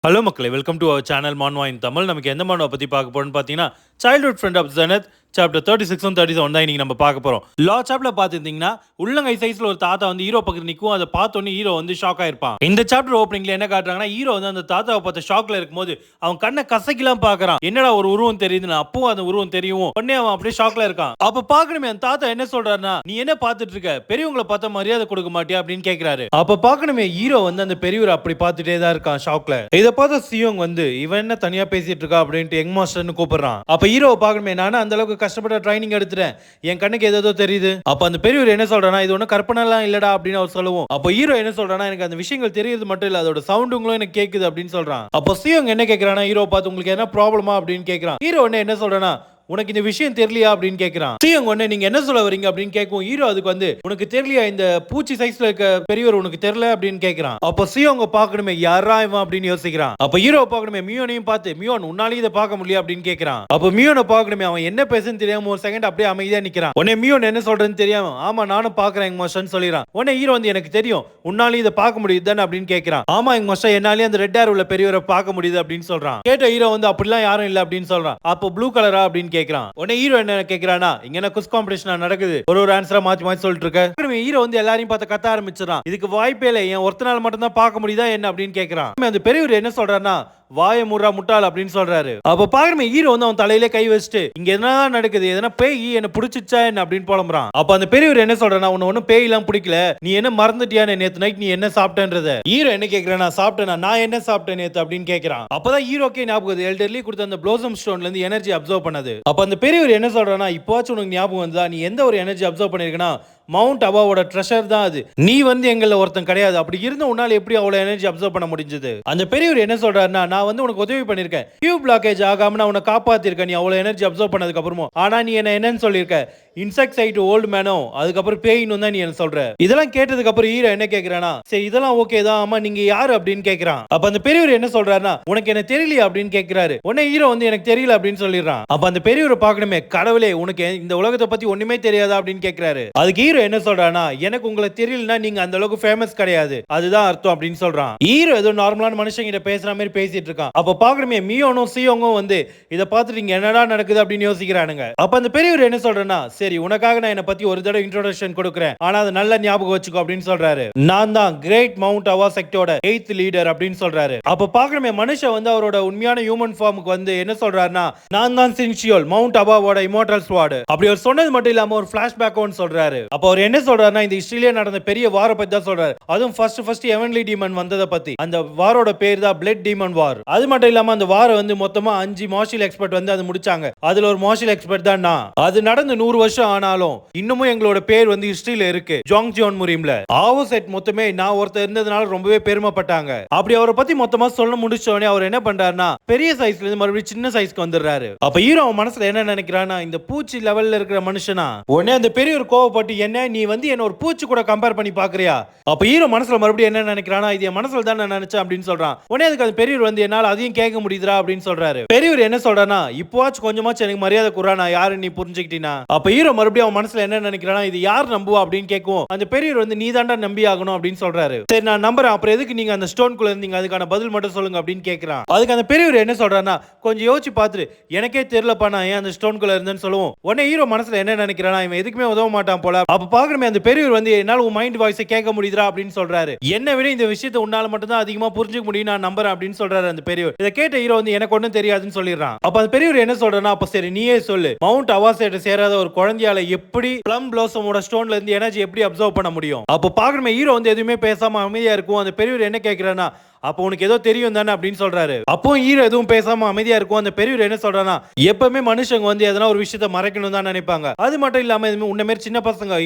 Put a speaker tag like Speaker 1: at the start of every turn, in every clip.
Speaker 1: Hello மக்களே, welcome to our channel manhwa in Tamil. நமக்கு எந்த மான்வா பற்றி பார்க்க போறோம்னு பார்த்தீங்கன்னா, சைல்ட்ஹுட் ஃப்ரெண்ட் ஆஃப் ஜனத் சாப்டர் 36 37 தான் இன்னைக்கு நம்ம பார்க்க போறோம். லா சாப்டர்ல பார்த்துருந்தீங்கன்னா, உள்ளங்கை சைஸ்ல ஒரு தாத்தா வந்து ஹீரோ பக்கத்துல நிற்கும். அதை பார்த்தோன்னே ஹீரோ வந்து ஷாக் ஆயிருப்பான். இந்த சாப்டர் ஓப்பனிங்ல என்ன காட்டுறாங்கன்னா, ஹீரோ வந்து அந்த தாத்தாவை பார்த்த ஷாக்ல இருக்கும்போது அவன் கண்ணை கசக்கிலாம் பார்க்கறான். என்னடா ஒரு உருவம் தெரியுதுன்னு. அப்பவும் அந்த உருவம் தெரியும். உடனே அவன் அப்படியே ஷாக்ல இருக்கான். அப்ப பார்க்கணுமே அந்த தாத்தா என்ன சொல்றாருன்னா, நீ என்ன பார்த்துட்டு இருக்க, பெரியவங்களை பார்த்தா மரியாதை கொடுக்க மாட்டியா அப்படின்னு கேட்கிறாரு. அப்ப பார்க்கணுமே ஹீரோ வந்து அந்த பெரியவர் அப்படி பார்த்துட்டே தான் இருக்கான் ஷாக்ல. இதை பார்த்த சியோங் வந்து இவன் என்ன தனியா பேசிட்டு இருக்கா அப்படின்ட்டு யங் மாஸ்டர்னு கூப்பிடுறான். அப்ப ஹீரோவை பார்க்கணுமே, நானும் அந்த அளவுக்கு கஷ்டப்பட்ட ட்ரைனிங் எடுத்துட்டேன், என் கண்ணுக்கு ஏதோ தெரியுது. அப்ப அந்த பெரியவர் என்ன சொல்றானா, இது ஒன்னும் கற்பனைலாம் இல்லடா அப்படின்னு அவர் சொல்லுவோம். அப்ப ஹீரோ என்ன சொல்றானா, எனக்கு அந்த விஷயங்கள் தெரியுது மட்டும் இல்ல, அதோட சவுண்டுங்களும் எனக்கு கேக்குது அப்படின்னு சொல்றான். அப்ப சியோங் என்ன கேக்குறானா, ஹீரோ பார்த்து உங்களுக்கு என்ன ப்ராப்ளமா அப்படின்னு கேக்குறான். ஹீரோ என்ன சொல்றானா, உனக்கு இந்த விஷயம் தெரியலையா அப்படின்னு கேக்குறான். சியோங் ஒண்ணே நீங்க என்ன சொல்ல வரீங்க அப்படின்னு கேட்கும். ஹீரோ அதுக்கு வந்து உனக்கு தெரியலையா, இந்த பூச்சி சைஸ்ல இருக்க பெரியவர் உனக்கு தெரியல அப்படின்னு கேக்குறான். அப்ப சியோங்க பார்க்கணுமே, யாரா இவன் அப்படின்னு யோசிக்கிறான். அப்ப ஹீரோ பார்க்கணுமே மியோனையும் பார்த்து, மியோன் உன்னால இதை பார்க்க முடியல அப்படின்னு கேக்குறான். அப்ப மியோனை பார்க்கணுமே, அவன் என்ன பேசுன்னு தெரியாம ஒரு செகண்ட் அப்படியே அமைதியா நிக்கிறான். உடனே மியோன் என்ன சொல்றதுன்னு தெரியாம, ஆமா நானும் பாக்குறேன் எங்க மாஸ்டர்னு சொல்லிடுறான். உடனே ஹீரோ வந்து எனக்கு தெரியும் உன்னால இதை பார்க்க முடியுது தானே அப்படின்னு கேக்குறான். ஆமா எங்க மாஸ்டர், என்னாலே அந்த ரெட் ஹேர் உள்ள பெரியவரை பார்க்க முடியுது அப்படின்னு சொல்றான். கேட்ட ஹீரோ வந்து அப்படிலாம் யாரும் இல்ல அப்படின்னு சொல்றான். அப்போ ப்ளூ கலரா அப்படின்னு கேக்குறான். உடனே ஹீரோ என்ன கேக்குறானா, இங்க என்ன குஸ் காம்படிஷன் நடக்குது, ஒரு ஆன்சரா மாத்தி மாத்தி சொல்லிட்டு இருக்க. ஹீரோ வந்து எல்லாரையும் பார்த்து கத்த ஆரம்பிச்சிடறான். இதுக்கு வாய்ப்பே இல்லை, என் ஒருத்தனால மட்டும் தான் பார்க்க முடியுதா என்ன அப்படின்னு கேக்குறான். அந்த பெரியவர் என்ன சொல்றாருன்னா, வாய முறா முட்டாள் அப்படின்னு சொல்றாரு. அப்ப பாக்குறமே ஹீரோ வந்து அவன் தலையில கை வச்சுட்டு, இங்க என்ன நடக்குது, எதனா பேய் என்ன பிடிச்சிச்சா என்ன அப்படின்னு புலம்புறான். அப்ப அந்த பெரியவர் என்ன சொல்றானா, உன்ன ஒன்னும் பேய் எல்லாம் பிடிக்கல, நீ என்ன மறந்துட்டியா நேத்து நைட் நீ என்ன சாப்பிட்டன்றத. ஹீரோ என்ன கேக்குறானா, சாப்பிட்டேனா, நான் என்ன சாப்பிட்டேன் நேத்து அப்படின்னு கேக்குறான். அப்பதான் ஹீரோக்கே ஞாபகம் எல்டர்லி கொடுத்த அந்த ப்ளோசம் ஸ்டோன்ல இருந்து எனர்ஜி அப்சர்வ் பண்ணது. அப்ப அந்த பெரியவர் என்ன சொல்றானா, இப்போவாச்சும் உனக்கு ஞாபகம் வந்தா, நீ எந்த ஒரு எனர்ஜி அப்சர்வ் பண்ணிருக்கனா, மவுண்ட் அபாவோட ட்ரெஷர் தான் அது. நீ வந்து எங்கள ஒருத்தன் கிடையாது. அப்படி இருந்த உன்னால எப்படி அவ்வளவு எனர்ஜி அப்சர்வ் பண்ண முடிஞ்சது. அந்த பெரியவர் என்ன சொல்றாருன்னா, நான் வந்து உனக்கு உதவி பண்ணிருக்கேன், கியூ பிளாக்கேஜ் ஆகாம நான் உன்னை காப்பாத்திருக்கேன், நீ அவ்வளவு எனர்ஜி அப்சர்வ் பண்ணதுக்கு அப்புறமும். ஆனா நீ என்னன்னு சொல்லிருக்க, இன்செக்ட் ஓல்டு மேனோ, அதுக்கப்புறம் பேயின்னு தான் நீ என்ன சொல்ற. இதெல்லாம் கேட்டதுக்கு அப்புறம் ஹீரோ என்ன கேக்குறானா, சரி இதெல்லாம் ஓகே தான், ஆமா நீங்க யாரு அப்படின்னு கேக்குறான். அப்ப அந்த பெரியவர் என்ன சொல்றாருன்னா, உனக்கு என்ன தெரியலையா அப்படின்னு கேக்குறாரு. உடனே ஹீரோ வந்து எனக்கு தெரியல அப்படின்னு சொல்லிடுறான். அப்ப அந்த பெரியவரை பார்க்கணுமே, கடவுளே உனக்கு இந்த உலகத்தை பத்தி ஒண்ணுமே தெரியாதா அப்படின்னு கேக்குறாரு. அதுக்கு ஹீரோ என்ன சொல்றானா, எனக்கு உங்களை தெரியலனா நீங்க அந்த அளவுக்கு ஃபேமஸ் கிடையாது, அதுதான் அர்த்தம் அப்படின்னு சொல்றான். ஹீரோ ஏதோ நார்மலான மனுஷங்க கிட்ட பேசுற மாதிரி பேசிட்டு இருக்கான். அப்ப பாக்குறமே மியோனும் சியோங்கும் வந்து இத பார்த்துட்டு இங்க என்னடா நடக்குது அப்படின்னு யோசிக்கிறானுங்க. அப்ப அந்த பெரியவர் என்ன சொல்றேன்னா, சரி உனக்காக நான் என்ன பத்தி ஒரு தடவை இன்ட்ரோடக்ஷன் கொடுக்குறேன், ஆனா அது நல்ல ஞாபகம் வச்சுக்கோ அப்படின்னு சொல்றாரு. நான் தான் கிரேட் மவுண்ட் அவா செக்டோட 8th லீடர் அப்படின்னு சொல்றாரு. அப்ப பாக்குறமே மனுஷன் வந்து அவரோட உண்மையான ஹியூமன் ஃபார்முக்கு வந்து என்ன சொல்றாருன்னா, நான் தான் சின்சியோல் மவுண்ட் அவாவோட இமோர்டல் ஸ்வாட் அப்படி அவர் சொன்னது மட்டும் இல்லாம ஒரு ஃபிளாஷ்பேக் சொல்றாரு. அப்ப அவர் என்ன சொல்றாருன்னா, இந்த ஹிஸ்டரியிலே நடந்த பெரிய வார பத்தி தான் சொல்றாரு. அதுவும் ஃபர்ஸ்ட் ஹெவன்லி டீமன் வந்தத பத்தி. அந்த வாரோட பேர் தான் பிளட் டீமன் வார். அது மட்டும் இல்லாம அந்த வார வந்து மொத்தமா 5 மார்ஷியல் எக்ஸ்பர்ட் வந்து அது முடிச்சாங்க. அதுல ஒரு மார்ஷியல் எக்ஸ்பர்ட் தான் நான். அது நடந்து 100 வருஷம் ஆனாலும் இன்னமும் எங்களோட பேர் வந்து ஹிஸ்டரியில இருக்கு, ஜாங் ஜியோன் முரீம்ல. ஆவோ செட் மொத்தமே நான் ஒருத்தர் இருந்ததுனால ரொம்பவே பெருமைப்பட்டாங்க. அப்படி அவரை பத்தி மொத்தமா சொல்ல முடிச்ச உடனே அவர் என்ன பண்றாருன்னா, பெரிய சைஸ்ல இருந்து மறுபடியும் சின்ன சைஸ்க்கு வந்துடுறாரு. அப்ப ஹீரோ மனசுல என்ன நினைக்கிறானா, இந்த பூச்சி லெவல்ல இருக்கிற மனுஷனா. உடனே அந்த பெரிய ஒரு கோவப்பட்டு, என்ன நீ வந்து என்ன ஒரு பூச்சி கூட கம்பேர் பண்ணி பாக்குறியா. அப்ப ஹீரோ மனசுல மறுபடியும் என்ன நினைக்கிறானா, இது என் மனசுல தான் நான் நினைச்சேன் அப்படின்னு சொல்றான். உடனே அதுக்கு அந்த பெரியவர் வந்து என்னால அதையும் கேட்க முடியுதுடா அப்படின்னு சொல்றாரு. பெரியவர் என்ன சொல்றானா, இப்போவாச்சும் கொஞ்சமாச்சும் எனக்கு மரியாதை குறா, நான் யாரு நீ புரிஞ்சுக்கிட்டீனா. அப்ப ஹீரோ மறுபடியும் அவன் மனசுல என்ன நினைக்கிறானா, இது யார் நம்புவா அப்படின்னு கேட்கும். அந்த பெரியவர் வந்து நீ தாண்டா நம்பி ஆகணும் அப்படின்னு சொல்றாரு. சரி நான் நம்புறேன், அப்புறம் எதுக்கு நீங்க அந்த ஸ்டோன்குள்ள இருந்தீங்க, அதுக்கான பதில் மட்டும் சொல்லுங்க அப்படின்னு கேட்கிறான். அதுக்கு அந்த பெரியவர் என்ன சொல்றானா, கொஞ்சம் யோசிச்சு பார்த்துட்டு எனக்கே தெரியலப்பா நான் ஏன் அந்த ஸ்டோன்குள்ள இருந்தேன்னு சொல்லுவோம். உடனே ஹீரோ மனசுல என்ன நினைக்கிறானா, இவன் எதுக்குமே உதவ மாட்டான் போல. அப்ப பாக்குறமே அந்த பெரியவர் வந்து என்னால உன் மைண்ட் வாய்ஸை கேட்க முடியுதா அப்படின்னு சொல்றாரு. என்ன விட இந்த விஷயத்தை உன்னால மட்டும் தான் அதிகமா புரிஞ்சுக்க முடியும், நான் நம்புறேன் அப்படின்னு சொல்றாரு அந்த பெரியவர். இதை கேட்ட ஹீரோ வந்து எனக்கு ஒன்றும் தெரியாதுன்னு சொல்லிடுறான். அப்ப அந்த பெரியவர் என்ன சொல்றனா, அப்ப சரி நீயே சொல்லு, மவுண்ட் அவாசேட்ட சேராத ஒரு குழந்தையால எப்படி பிளம் ப்ளோசமோட ஸ்டோன்ல இருந்து எனர்ஜி எப்படி அப்சர்வ் பண்ண முடியும். அப்ப பாக்குறமே ஹீரோ வந்து எதுவுமே பேசாம அமைதியா இருக்கும். அந்த பெரியவர் என்ன கேட்கிறானா, அப்போ உனக்கு ஏதோ தெரியும் தானே அப்படின்னு சொல்றாரு. அப்போ ஹீரோ எதுவும் பேசாம அமைதியா இருக்கும். அந்த பெரியவர் என்ன சொல்றானா, எப்பவுமே மனுஷங்க வந்து எதனா ஒரு விஷயத்தை மறைக்கணும் தான் நினைப்பாங்க, அது மட்டும் இல்லாம உன்ன மாதிரி சின்ன பசங்க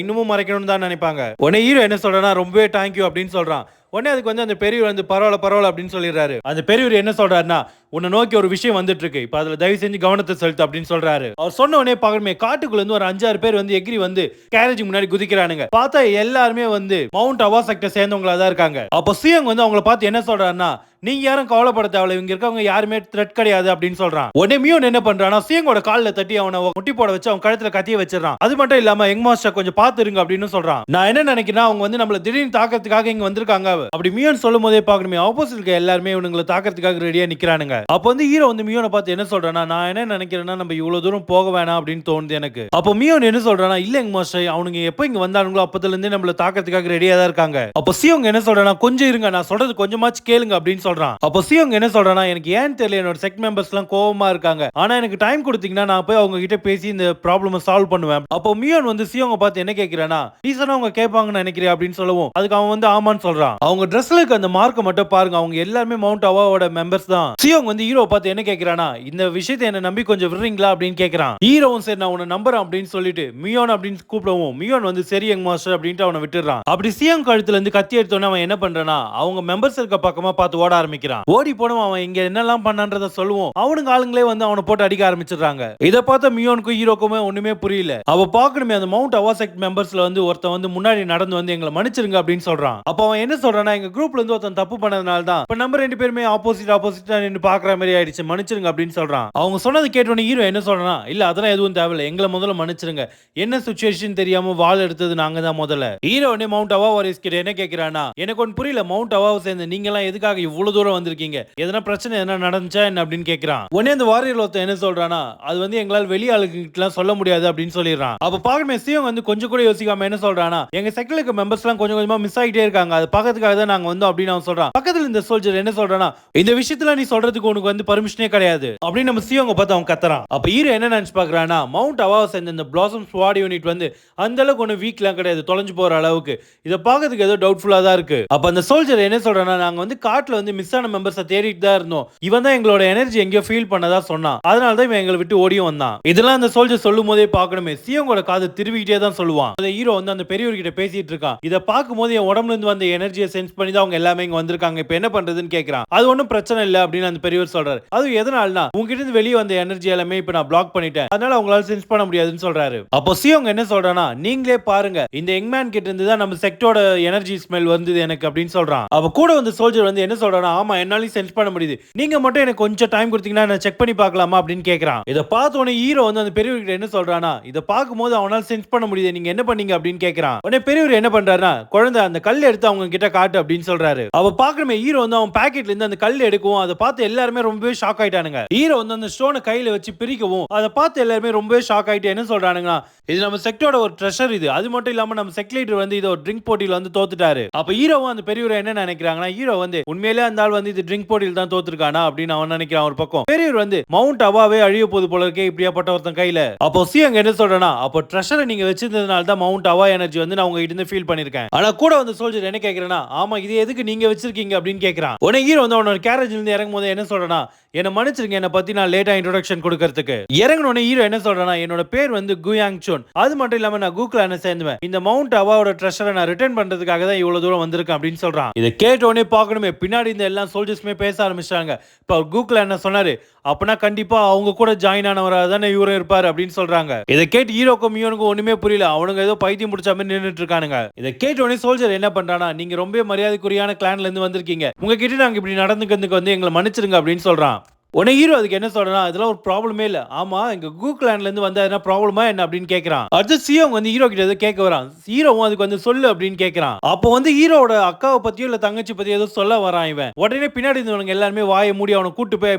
Speaker 1: இன்னமும் மறைக்கணும் தான் நினைப்பாங்க. உடனே ஹீரோ என்ன சொல்றானா, ரொம்பவே தேங்க்யூ அப்படின்னு சொல்றான். உடனே அதுக்கு வந்து அந்த பெரியவர் வந்து பரவாயில்ல அப்படின்னு சொல்லிடுறாரு. அந்த பெரியவர் என்ன சொல்றாருன்னா, உன்னை நோக்கி ஒரு விஷயம் வந்துட்டு இருக்கு, இப்ப அதுல தயவு செஞ்சு கவனத்தை செலுத்து அப்படின்னு சொல்றாரு. அவர் சொன்ன உடனே பாக்கணுமே காட்டுக்குள்ள இருந்து ஒரு 5-6 பேர் வந்து எகிரி வந்து கேரேஜ் முன்னாடி குதிக்கிறானுங்க. பார்த்தா எல்லாருமே வந்து மவுண்ட் அவா செக்டர் சேர்ந்தவங்களா தான் இருக்காங்க. அப்ப சியோங் வந்து அவங்கள பார்த்து என்ன சொல்றாருன்னா, நீங்க யாரும் கவலைப்பட தேவையில்ல, இங்க இருக்கவங்க யாருமே த்ரெட் கிடையாது அப்படின்னு சொல்றான். உடனே மியோன் என்ன பண்றானா, சியோங்கோட கால்ல தட்டி அவனை முட்டி போட வச்சு அவன் கழுத்துல கத்திய வச்சிடறான். அது மட்டும் இல்லாம யங் மாஸ்டர் கொஞ்சம் பார்த்து இருங்க அப்படின்னு சொல்றான். நான் என்ன நினைக்கிறேன், அவங்க வந்து நம்மள திடீர்னு தாக்கிறதுக்காக இங்க வந்திருக்காங்க அப்படி மியோன் சொல்லும் போதே பாக்கணுமே ஆப்போசிட் இருக்க எல்லாருமே இவனுங்களை தாக்கிறதுக்காக ரெடியா நிக்கிறானுங்க. அப்ப வந்து ஹீரோ வந்து மியோனை பார்த்து என்ன சொல்றானா, நான் என்ன நினைக்கிறேன்னா நம்ம இவ்வளவு தூரம் போக வேணாம் அப்படின்னு தோணுது எனக்கு. அப்ப மியோன் என்ன சொல்றானா, இல்ல யங் மாஸ்டர் அவனுங்க எப்ப இங்க வந்தானுங்களோ அப்பத்துல இருந்தே நம்மள தாக்கிறதுக்காக ரெடியா தான் இருக்காங்க. அப்ப சியோங் என்ன சொல்றானா, கொஞ்சம் இருங்க நான் சொல்றது கொஞ்சமாச்சு கேளுங்க அப்படின்னு சொல்றான். அப்ப சியோங் என்ன சொல்றானா, எனக்கு ஏன் தெரியல என்னோட செக்ட் மெம்பர்ஸ் எல்லாம் கோவமா இருக்காங்க, ஆனா எனக்கு டைம் கொடுத்தீங்கன்னா நான் போய் அவங்க கிட்ட பேசி இந்த ப்ராப்ளம் சால்வ் பண்ணுவேன். அப்போ மியோன் வந்து சியோங்க பார்த்து என்ன கேக்குறானா, ரீசனா அவங்க கேட்பாங்கன்னு நினைக்கிறேன் அப்படின்னு சொல்லவும் அதுக்கு அவன் வந்து ஆமான்னு சொல்றான். அவங்க ட்ரெஸ்ல இருக்க அந்த மார்க்க மட்டும் பாருங்க, அவங்க எல்லாருமே மவுண்ட் அவாவோட மெம்பர்ஸ் தான். சியோங் வந்து ஹீரோ பார்த்து என்ன கேக்குறானா, இந்த விஷயத்தை என்ன நம்பி கொஞ்சம் விடுறீங்களா அப்படின்னு கேக்குறான். ஹீரோவும் சரி நான் உன்னை நம்புறேன் அப்படின்னு சொல்லிட்டு மியோன் அப்படின்னு கூப்பிடவும் மியோன் வந்து சரி யங் மாஸ்டர் அப்படின்ட்டு அவனை விட்டுறான். அப்படி சியோங் கழுத்துல இருந்து கத்தி எடுத்தோன்னே அவன் என்ன பண்றானா, அவங்க மெம்பர்ஸ் இருக்க பக்கமா பார்த்து ஓட ஆரம்பிக்கிறான். ஓடி போனவன் அவன் இங்க என்னெல்லாம் பண்ணான்றத சொல்லுவோம், அவனுங்க ஆளுங்களே வந்து அவனை போட்டு அடிக்க ஆரம்பிச்சிடுறாங்க. இதை பார்த்த மியோனுக்கும் ஹீரோக்குமே ஒண்ணுமே புரியல. அவ பாக்கணுமே அந்த மவுண்ட் அவா செக்ட் மெம்பர்ஸ்ல வந்து ஒருத்தன் வந்து முன்னாடி நடந்து வந்து எங்களை மன்னிச்சிருங்க அப்படின்னு சொல்றான். அப்ப அவன் என்ன சொல்றானா, எங்க குரூப்ல இருந்து ஒருத்தன் தப்பு பண்ணதுனால தான் இப்ப நம்ம 2 பேருமே ஆப்போசிட்டா நின்னு பாக்குற மாதிரி ஆயிடுச்சு, மன்னிச்சிருங்க அப்படின்னு சொல்றான். அவங்க சொன்னது கேட்டோன்னே ஹீரோ என்ன சொல்றானா, இல்ல அதெல்லாம் எதுவும் தேவையில்லை, எங்களை முதல்ல மன்னிச்சிருங்க, என்ன சிச்சுவேஷன் தெரியாம வாள் எடுத்தது நாங்க தான் முதல்ல. ஹீரோ உடனே மவுண்ட் அவா வாரியர்ஸ் கிட்ட என்ன கேக்குறானா, எனக்கு ஒன்னு புரியல, மவுண்ட் அவாவை சேர்ந்து நீங்க எல்லாம் எதுக்காக இவ்வளவு தூரம் வந்திருக்கீங்க, எதனா பிரச்சனை என்ன நடந்துச்சா என்ன அப்படின்னு கேக்குறான். உடனே அந்த வாரியர் ஒருத்தன் என்ன சொல்றானா, அது வந்து எங்களால் வெளி ஆளுகிட்டலாம் சொல்ல முடியாது அப்படின்னு சொல்லிடுறான். அப்ப பாக்கமே சியோங் வந்து கொஞ்சம் கூட யோசிக்காம என்ன சொல்றானா, எங்க செக்டர்ல இருக்க மெம்பர்ஸ் எல்லாம் கொஞ்சம் கொஞ்சமா மிஸ் ஆகிட்டே இருக்காங்க, அது பக்கத்துக்காக தான் நாங்க வந்தோம் அப்படின்னு அவன் சொல்றான். பக்கத்துல இந்த சோல்ஜர் என்ன சொல்றானா, இந்த விஷயத்துல நீ சொல்றதுக்கு உனக்கு வந்து பர்மிஷனே கிடையாது அப்படின்னு நம்ம சியோங்க பார்த்து அவன் கத்துறான். அப்ப ஹீரோ என்ன நினைச்சு பாக்குறானா, மவுண்ட் அவாவை சேர்ந்த இந்த பிளாசம் ஸ்வாட் யூனிட் வந்து அந்த அளவுக்கு ஒன்னும் வீக்லாம் கிடையாது, தொலைஞ்சு போற அளவுக்கு. இதை பாக்கிறதுக்கு ஏதோ டவுட்ஃபுல்லா தான் இருக்கு. அப்ப அந்த சோல்ஜர் என்ன சொல்றானா, நாங்க வந்து காட்டுல வந்து மிஸ் ஆன மெம்பர்ஸை தேடிட்டு தான் இருந்தோம், இவன் தான் எங்களோட எனர்ஜி எங்கேயோ ஃபீல் பண்ணதா சொன்னான், அதனால தான் இவன் எங்களை விட்டு ஓடியும் வந்தான். இதெல்லாம் அந்த சோல்ஜர் சொல்லும் போதே பார்க்கணுமே சியோங்கோட காது திருவிக்கிட்டே தான் சொல்லுவான். அந்த ஹீரோ வந்து அந்த பெரியவர்கிட்ட பேசிட்டு இருக்கான். இதை பார்க்கும்போது என் உடம்புல இருந்து வந்த எனர்ஜியை சென்ஸ் பண்ணி தான் அவங்க எல்லாமே இங்க வந்திருக்காங்க, இப்போ என்ன பண்றதுன்னு கேட்கறான். அது ஒன்றும் பிரச்சனை இல்லை அப்படின்னு அந்த பெரியவர் சொல்றாரு. அது எதனாலனா உங்ககிட்ட இருந்து வெளியே வந்த எனர்ஜி எல்லாமே இப்போ நான் பிளாக் பண்ணிட்டேன், அதனால அவங்களால சென்ஸ் பண்ண முடியாதுன்னு சொல்றாரு. அப்போ சியோங்க என்ன சொல்றானா, நீங்களே பாருங்க இந்த யங்மேன் கிட்ட இருந்து தான் நம்ம செக்டோட எனர்ஜி ஸ்மெல் வந்தது எனக்கு அப்படின்னு சொல்றான். அவ கூட வந்து சோல்ஜர் வந்து என்ன சொல்றானா, ஆமா என்னாலையும் சென்ஸ் பண்ண முடியுது, நீங்க மட்டும் எனக்கு கொஞ்சம் டைம் கொடுத்தீங்கன்னா நான் செக் பண்ணி பார்க்கலாமா அப்படின்னு கேட்கறான். இதை பார்த்த உடனே ஹீரோ வந்து அந்த பெரியவர்கிட்ட என்ன சொல்றானா, இதை பார்க்கும்போது அவனால சென்ஸ் பண்ண முடியுது, நீங்க என்ன பண்ணீங்க அப்படின்னு கேட்கறான். உடனே பெரியவர் என்ன பண்றாருன்னா, குழந்தை அந்த கல் எடுத்து அவங்க கிட்ட காட்டு அப்படின்னு சொல்றாரு. அவ பார்க்கணுமே ஹீரோ வந்து அவன் பாக்கெட்ல இருந்து அந்த கல் எடுக்கவும் அதை பார்த்து எல்லாருமே ரொம்பவே ஷாக் ஆயிட்டானுங்க. ஹீரோ வந்து அந்த ஸ்டோனை கையில வச்சு பிரிக்கவும் அதை பார்த்து எல்லாருமே ரொம்பவே ஷாக் ஆயிட்டு என்ன சொல்றானுங்க, இது நம்ம செக்டோட ஒரு ட்ரெஷர், இது அது மட்டும் இல்லாம நம்ம செக்ட் லீடர் வந்து இதை ஒரு ட்ரிங்க் போட்டியில வந்து தோத்துட்டாரு. அப்ப ஹீரோவும் அந்த பெரியவர் என்ன நினைக்கிறாங்கன்னா, ஹீரோ வந்து உண்மையிலே அந்த ஆள் வந்து இது ட்ரிங்க் போட்டியில தான் தோத்துருக்கானா அப்படின்னு அவன் நினைக்கிறான். ஒரு பக்கம் பெரியவர் வந்து மவுண்ட் அவாவே அழிய போது போல இருக்கே இப்படியாப்பட்ட ஒருத்தன் கையில. அப்போ சியோங் என்ன சொல்றானா, அப்போ ட்ரெஷரை நீங்க வச்சிருந்ததுனால தான் மவுண்ட் அவா எனர்ஜி வந்து நான் உங்ககிட்ட இருந்து ஃபீல் பண்ணிருக்கேன். ஆனா கூட வந்து சோல்ஜர் என்ன கேக்குறானா, ஆமா இது எதுக்கு நீங்க வச்சிருக்கீங்க அப்படின்னு கேக்குறான். உடனே ஹீரோ வந்து அவனோட கேரேஜ்ல இருந்து இறங்கும் போது என்ன சொல்றானா, என்ன மன்னிச்சிருங்க என்ன பத்தி நான் லேட்டா இன்ட்ரோடக்ஷன் கொடுக்கிறதுக்கு. இறங்கணும்னே ஹீரோ என்ன சொல்றானா, என்னோட பேர் வந்து குயாங் சோன், அது மட்டும் இல்லாம நான் கூக்லான சேர்ந்துவேன், இந்த மவுண்ட் அவாவோட ட்ரெஷரை நான் ரிட்டர்ன் பண்றதுக்காக தான் இவ்வளவு தூரம் வந்திருக்கேன் அப்படின்னு சொல்றான். இதை கேட்ட உடனே பார்க்கணுமே பின்னாடி இந்த எல்லா சோல்ஜர்ஸ்மே பேச ஆரம்பிச்சாங்க. இப்ப கூக்லா என்ன சொன்னாரு, அப்பனா கண்டிப்பா அவங்க கூட ஜாயின் ஆனவராக தானே இவரும் இருப்பாரு அப்படின்னு சொல்றாங்க. இதை கேட்டு ஹீரோக்கும் மியோனுக்கும் ஒண்ணுமே புரியல, அவனுங்க ஏதோ பைத்தியம் முடிச்ச மாதிரி நின்னுட்டு இருக்கானுங்க. இதை கேட்ட உடனே சோல்ஜர் என்ன பண்றானா, நீங்க ரொம்ப மரியாதைக்குரியான கிளான்ல இருந்து வந்திருக்கீங்க, உங்ககிட்ட நாங்க இப்படி நடந்துக்கிறதுக்கு வந்து எங்களை மன்னிச்சிருங்க அப்படின்னு சொல்றான். உடனே ஹீரோ அதுக்கு என்ன சொல்றா, இதெல்லாம் ஒரு ப்ராப்ளமே இல்ல, ஆமா எங்க கூக்லாண்ட்ல இருந்து வந்தா என்ன ப்ராப்ளமா என்ன அப்படின்னு கேக்குறான். அடுத்து சியோங் வந்து ஹீரோ கிட்ட கேட்க வரான். ஹீரோவும் அதுக்கு வந்து சொல்லு அப்படின்னு கேக்குறான். அப்போ வந்து ஹீரோட அக்காவை பத்தியோ இல்ல தங்கச்சி பத்தியோ ஏதோ சொல்ல வரான் இவன். உடனே பின்னாடி இருந்தவங்க எல்லாருமே வாயை மூடி அவனை கூட்டு போய்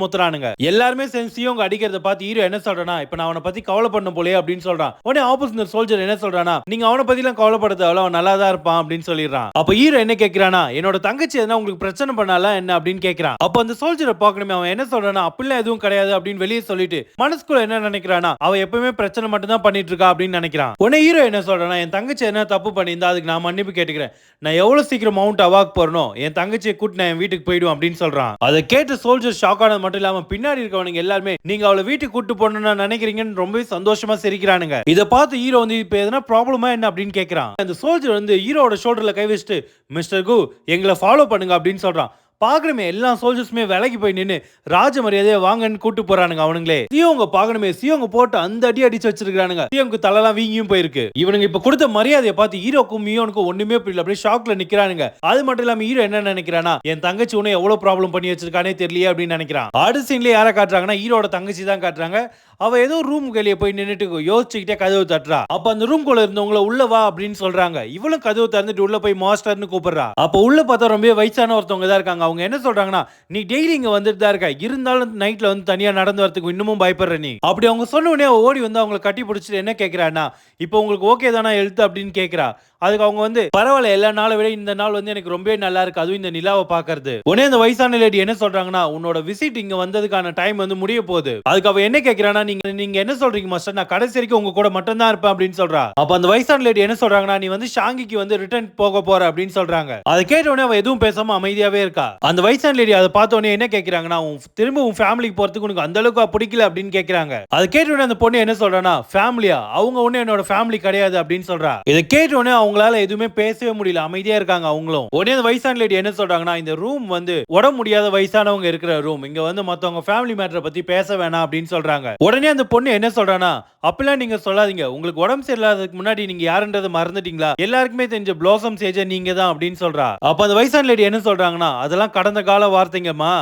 Speaker 1: மொத்துறானுங்க. எல்லாருமே சேர்ந்து சியோங் அடிக்கிறத பார்த்து ஹீரோ என்ன சொல்றானா, இப்ப நான் அவனை பத்தி கவலை பண்ண போலே அப்படின்னு சொல்றான். உடனே ஆப்போசிட் சோல்ஜர் என்ன சொல்றானா, நீங்க அவனை பத்தி எல்லாம் கவலைப்பட தேவையில்ல, அவன் நல்லா தான் இருப்பான் அப்படின்னு சொல்லிடுறான். அப்ப ஹீரோ என்ன கேக்குறானா, என்னோட தங்கச்சி எதனா உங்களுக்கு பிரச்சனை பண்ணால என்ன அப்படின்னு கேக்குறான். அப்ப அந்த சோல்ஜரை பார்க்கணுமே அவன் என்ன சொல்றானா, அப்படிலாம் எதுவும் கிடையாது அப்படின்னு வெளியே சொல்லிட்டு மனசுக்குள்ள என்ன நினைக்கிறானா, அவ எப்பவுமே பிரச்சனை மட்டும் தான் பண்ணிட்டு இருக்கா அப்படின்னு நினைக்கிறான். உடனே ஹீரோ என்ன சொல்றானா, என் தங்கச்சி என்ன தப்பு பண்ணியிருந்தா அதுக்கு நான் மன்னிப்பு கேட்டுக்கிறேன், நான் எவ்வளவு சீக்கிரம் மவுண்ட் அவாக் போறனோ என் தங்கச்சியை கூட்டு நான் என் வீட்டுக்கு போயிடும் அப்படின்னு சொல்றான். அதை கேட்டு சோல்ஜர் ஷாக் ஆனது மட்டும் இல்லாம பின்னாடி இருக்கவனுங்க எல்லாருமே நீங்க அவளை வீட்டுக்கு கூட்டு போகணும்னு நினைக்கிறீங்கன்னு ரொம்பவே சந்தோஷமா சிரிக்கிறானுங்க. இதை பார்த்து ஹீரோ வந்து இப்ப எதனா ப்ராப்ளமா என்ன அப்படின்னு கேட்கிறான். அந்த சோல்ஜர் வந்து ஹீரோட ஷோல்டர்ல கை வச்சுட்டு, மிஸ்டர் கு எங்களை ஃபாலோ பண்ணுங்க அப்படின்னு சொல்றான். பாக்கணுமே எல்லா சோல்ஜர்ஸுமே விலகி போய் நின்னு ராஜ மரியாதையா வாங்கன்னு கூட்டு போறானுங்க அவனுங்களே. சியோங்க பாக்கணுமே சியோங்க போட்டு அந்த அடி அடிச்சு வச்சிருக்கானுங்க. சியோங்க தலைலாம் வீங்கியும் போயிருக்கு. இவனுங்க இப்ப கொடுத்த மரியாதையை பார்த்து ஹீரோக்கும் மியோனுக்கும் ஒண்ணுமே புரியல. அப்படியே ஷாக்ல நிக்கிறானுங்க. அது மட்டும் இல்லாம ஹீரோ என்ன நினைக்கிறானா, என் தங்கச்சி உன்னை எவ்வளவு ப்ராப்ளம் பண்ணி வச்சிருக்கானே தெரியலையே அப்படின்னு நினைக்கிறான். அடுத்த சீன்ல யாரை காட்டுறாங்கன்னா ஹீரோட தங்கச்சி தான் காட்டுறாங்க. அவ ஏதோ ரூம் வெளியே போய் நின்னுட்டு யோசிச்சுக்கிட்டே கதவு தட்டுறா. அப்ப அந்த ரூம் குள்ள இருந்தவங்கள உள்ள வா அப்படின்னு சொல்றாங்க. இவளும் கதவு திறந்துட்டு உள்ள போய் மாஸ்டர்னு கூப்பிடுறா. அப்ப உள்ள பார்த்தா ரொம்ப வயசான ஒருத்தவங்க தான் இருக்காங்க. அவங்க என்ன சொல்றாங்கன்னா, நீ டெய்லி இங்க வந்துட்டு தான் இருக்க, இருந்தாலும் நைட்ல வந்து தனியா நடந்து வரதுக்கு இன்னமும் பயப்படுற நீ அப்படி. அவங்க சொன்ன உடனே ஓடி வந்து அவங்களை கட்டி பிடிச்சிட்டு என்ன கேட்கிறான்னா, இப்போ உங்களுக்கு ஓகே தானா எழுத்து அப்படின்னு கேட்கிறா. அதுக்கு அவங்க வந்து பரவாயில்ல, எல்லா நாளை விட இந்த நாள் வந்து எனக்கு ரொம்பவே நல்லா இருக்கு, அதுவும் இந்த நிலாவை பாக்குறது. உடனே அந்த வயசான லேடி என்ன சொல்றாங்கன்னா, உன்னோட விசிட் இங்க வந்ததுக்கான டைம் வந்து முடிய போகுது. அதுக்கு அவ என்ன கேட்கிறானா, நீங்க என்ன சொல்றீங்க மாஸ்டர், நான் கடைசி வரைக்கும் உங்க கூட மட்டும் தான் இருப்பேன் அப்படின்னு சொல்றா. அப்ப அந்த வயசான லேடி என்ன சொல்றாங்கன்னா, நீ வந்து ஷாங்கிக்கு வந்து ரிட்டர்ன் போக போற அப்படின்னு சொல்றாங்க. அதை கேட்ட உடனே அவ எதுவும் பேசாம அமைதியாவே இருக்கா. அந்த வயசான லேடி அதை பார்த்த உடனே என்ன கேட்கிறாங்கன்னா, திரும்ப உன் ஃபேமிலிக்கு போறதுக்கு உனக்கு அந்த அளவுக்கு பிடிக்கல அப்படின்னு கேட்கிறாங்க. அதை கேட்ட உடனே அந்த பொண்ணு என்ன சொல்றானா, ஃபேமிலியா, அவங்க ஒண்ணு என்னோட ஃபேமிலி கிடையாது அப்படின்னு சொல்றா. இதை கேட்ட உடனே அவங்களால எதுவுமே பேசவே முடியல, அமைதியா இருக்காங்க அவங்களும். உடனே அந்த வயசான லேடி என்ன சொல்றாங்கன்னா, இந்த ரூம் வந்து உடம்பு முடியாத வயசானவங்க இருக்கிற ரூம், இங்க வந்து மத்தவங்க ஃபேமிலி மேட்டரை பத்தி பேச வேணாம் அப்படின்னு சொல்றாங்க. உடனே அந்த பொண்ணு என்ன சொல்றானா, அப்பெல்லாம் நீங்க சொல்லாதீங்க, உங்களுக்கு உடம்பு சரியில்லாததுக்கு முன்னாடி நீங்க யாருன்றதை மறந்துட்டீங்களா, எல்லாருக்குமே தெரிஞ்ச ப்ளாசம் சேஜ நீங்க தான் அப்படின்னு சொல்றா. அப்ப அந்த வயசான லேடி என்ன சொல்றாங்கன்னா, அதெல்லாம் கடந்த கால வார்த்தைங்கம்மா,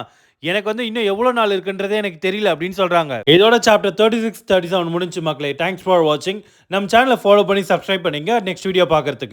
Speaker 1: எனக்கு வந்து இன்னும் எவ்வளவு நாள் இருக்குன்றதே எனக்கு தெரியல அப்படின்னு சொல்றாங்க. இதோட சாப்டர் 36 37 முடிஞ்சு மக்களே. தேங்க்ஸ் ஃபார் வாட்சிங். நம்ம சேனலை ஃபாலோ பண்ணி சப்ஸ்கிரைப் பண்ணுங்க நெக்ஸ்ட் வீடியோ பார்க்கறதுக்கு.